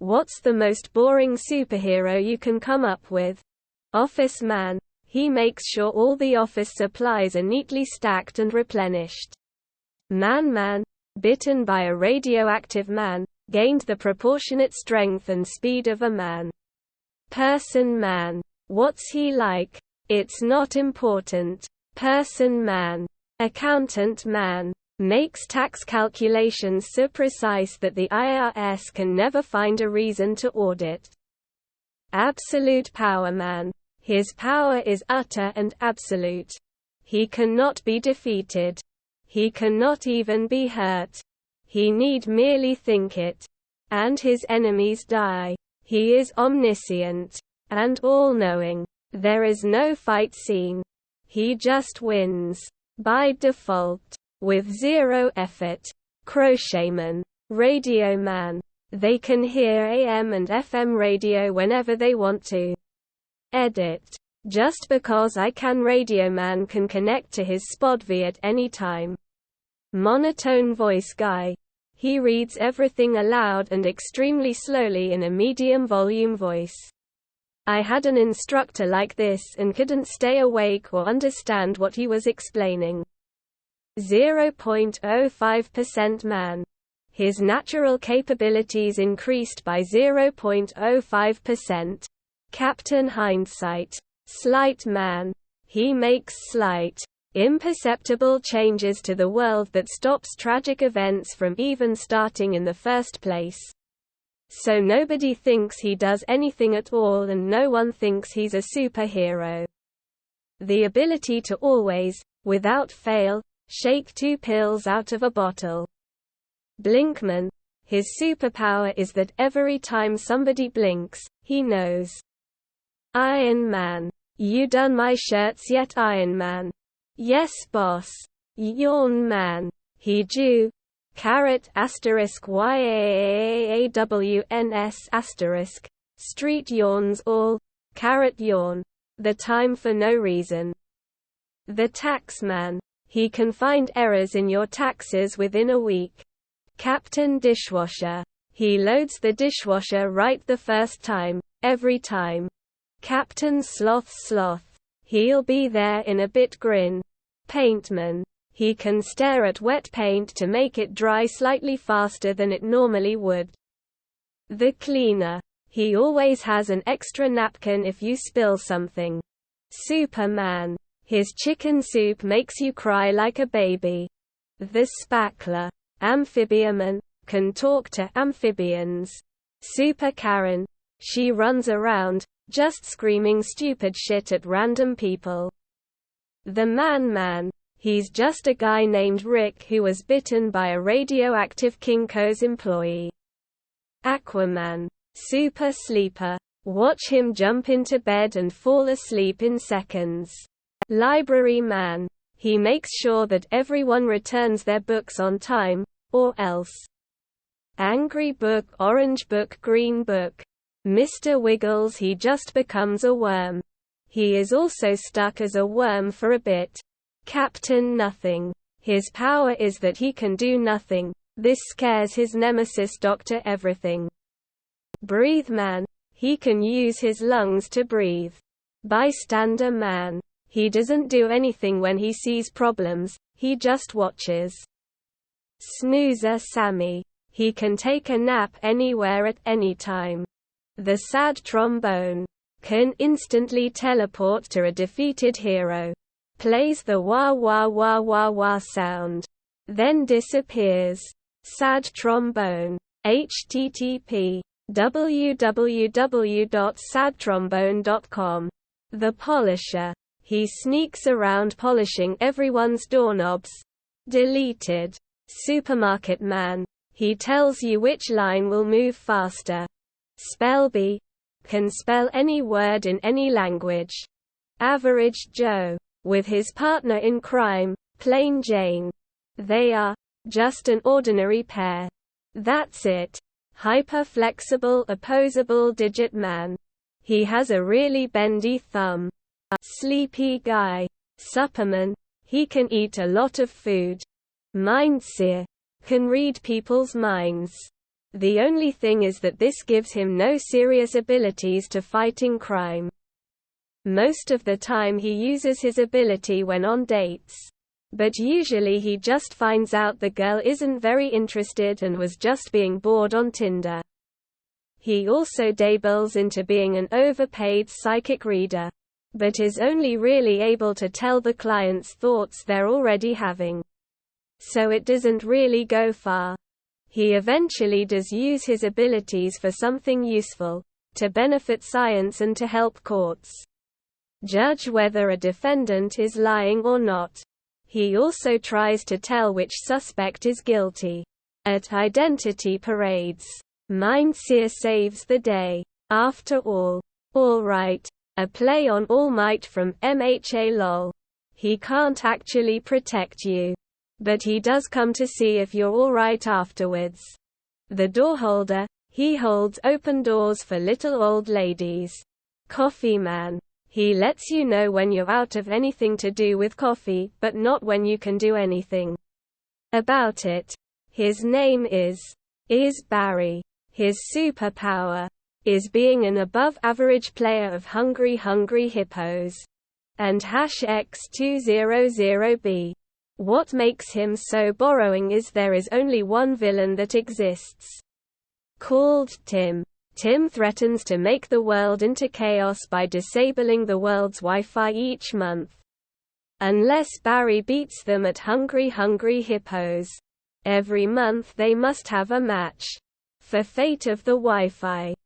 What's the most boring superhero you can come up with? Office man. He makes sure all the office supplies are neatly stacked and replenished. Man. Bitten by a radioactive man, gained the proportionate strength and speed of a man. Person man. What's he like? It's not important. Person man. Accountant man. Makes tax calculations so precise that the IRS can never find a reason to audit. Absolute power man. His power is utter and absolute. He cannot be defeated. He cannot even be hurt. He need merely think it. And his enemies die. He is omniscient and all-knowing. There is no fight scene. He just wins. By default. With zero effort. Crochetman. Radio man. They can hear AM and FM radio whenever they want to. Edit. Just because I can, Radio man can connect to his SPODV at any time. Monotone voice guy. He reads everything aloud and extremely slowly in a medium volume voice. I had an instructor like this and couldn't stay awake or understand what he was explaining. 0.05% man. His natural capabilities increased by 0.05%. Captain Hindsight. Slight man. He makes slight, imperceptible changes to the world that stops tragic events from even starting in the first place. So nobody thinks he does anything at all and no one thinks he's a superhero. The ability to always, without fail, shake 2 pills out of a bottle. Blinkman. His superpower is that every time somebody blinks, he knows. Iron Man. You done my shirts yet, Iron Man? Yes boss. Yawn man. He Jew. *YAAWNS*. Street yawns all. Yawn. The time for no reason. The tax man. He can find errors in your taxes within a week. Captain Dishwasher. He loads the dishwasher right the first time, every time. Captain Sloth. He'll be there in a bit. Grin. Paintman. He can stare at wet paint to make it dry slightly faster than it normally would. The cleaner. He always has an extra napkin if you spill something. Superman. His chicken soup makes you cry like a baby. The spackler. Amphibianman. Can talk to amphibians. Super Karen. She runs around, just screaming stupid shit at random people. The Man. He's just a guy named Rick who was bitten by a radioactive Kinko's employee. Aquaman. Super sleeper. Watch him jump into bed and fall asleep in seconds. Library man. He makes sure that everyone returns their books on time, or else. Angry book, orange book, green book. Mr. Wiggles. He just becomes a worm. He is also stuck as a worm for a bit. Captain Nothing. His power is that he can do nothing. This scares his nemesis Dr. Everything. Breathe man. He can use his lungs to breathe. Bystander man. He doesn't do anything when he sees problems, he just watches. Snoozer Sammy. He can take a nap anywhere at any time. The sad trombone. Can instantly teleport to a defeated hero. Plays the wah wah wah wah wah sound. Then disappears. Sad trombone. http://www.sadtrombone.com. The polisher. He sneaks around polishing everyone's doorknobs. Deleted. Supermarket man. He tells you which line will move faster. Spellbee. Can spell any word in any language. Average Joe. With his partner in crime, Plain Jane. They are just an ordinary pair. That's it. Hyper-flexible opposable digit man. He has a really bendy thumb. Sleepy guy. Supperman. He can eat a lot of food. Mindseer. Can read people's minds. The only thing is that this gives him no serious abilities to fighting crime. Most of the time he uses his ability when on dates. But usually he just finds out the girl isn't very interested and was just being bored on Tinder. He also dabbles into being an overpaid psychic reader, but is only really able to tell the client's thoughts they're already having. So it doesn't really go far. He eventually does use his abilities for something useful, to benefit science and to help courts judge whether a defendant is lying or not. He also tries to tell which suspect is guilty. At identity parades, Mindseer saves the day. After all, Alright, a play on All Might from MHA lol. He can't actually protect you, but he does come to see if you're alright afterwards. The doorholder, he holds open doors for little old ladies. Coffee man. He lets you know when you're out of anything to do with coffee, but not when you can do anything about it. His name is Barry. His superpower is being an above-average player of Hungry Hippos and #X200B. What makes him so borrowing is there is only one villain that exists, called Tim. Tim threatens to make the world into chaos by disabling the world's Wi-Fi each month. Unless Barry beats them at Hungry Hippos. Every month they must have a match for fate of the Wi-Fi.